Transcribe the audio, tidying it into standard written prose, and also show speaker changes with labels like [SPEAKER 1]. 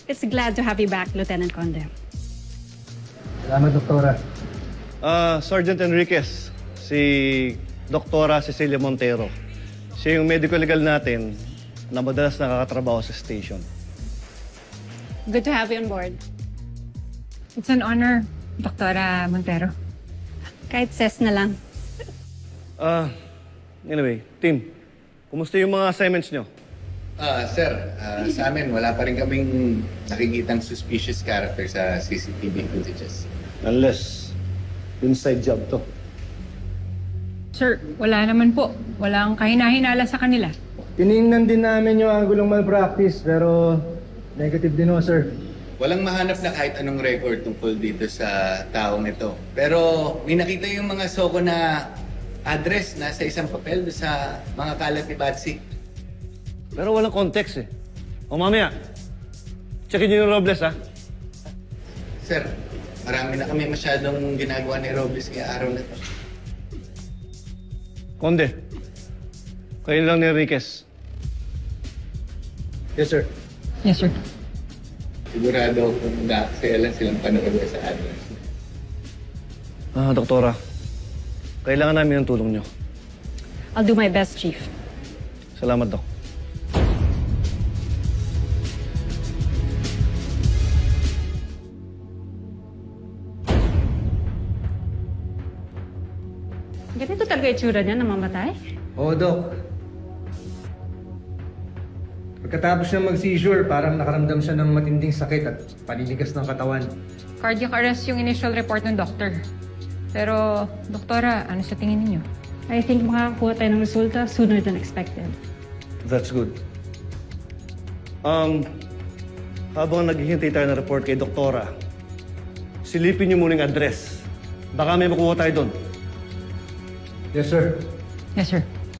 [SPEAKER 1] It's glad to have you back, Lieutenant Conde.
[SPEAKER 2] Salamat, Doktora.
[SPEAKER 3] Sergeant Enriquez, si Doktora Cecilia Montero. Siya yung medical legal natin na madalas nakakatrabaho sa station.
[SPEAKER 1] Good to have you on board.
[SPEAKER 4] It's an honor, Doktora Montero.
[SPEAKER 1] Kahit ses na lang.
[SPEAKER 3] Anyway, team, kumusta yung mga assignments nyo?
[SPEAKER 5] Sir, sa amin, wala pa rin kaming nakikitang suspicious character sa CCTV footages.
[SPEAKER 3] Unless, inside job to.
[SPEAKER 4] Sir, wala naman po. Walang kahinahinala sa kanila.
[SPEAKER 2] Tiningnan din namin yung angulong malpractice, pero negative din ho, sir.
[SPEAKER 5] Walang mahanap na kahit anong record tungkol dito sa taong ito. Pero may nakita yung mga soko na address na sa isang papel doon sa mga kalat ni Batsy.
[SPEAKER 3] Pero walang context eh. O mamaya, checkin nyo yung Robles ha.
[SPEAKER 5] Sir, marami na kami masyadong ginagawa ni Robles ngayong araw na to.
[SPEAKER 3] Conde, kayo lang ni Enriquez.
[SPEAKER 2] Yes, sir.
[SPEAKER 4] Yes, sir.
[SPEAKER 5] Sigurado kung mag-aaksaya lang silang panood sa address.
[SPEAKER 3] Doktora, kailangan namin ng tulong nyo.
[SPEAKER 1] I'll do my best, Chief.
[SPEAKER 3] Salamat, Dok.
[SPEAKER 1] Ganito talaga itsura niya, namamatay?
[SPEAKER 2] Oo, Dok. Pagkatapos niya mag-seizure, parang nakaramdam siya ng matinding sakit at paninigas ng katawan.
[SPEAKER 4] Cardiac arrest yung initial report ng doctor. Pero, Doktora, ano sa tingin ninyo?
[SPEAKER 1] I think makakakuha tayo ng resulta sooner than expected.
[SPEAKER 3] That's good. Habang naghihintay tayo ng report kay Doktora, silipin niyo muna yung address. Baka may makuha tayo doon.
[SPEAKER 2] Yes, sir.
[SPEAKER 4] Yes, sir.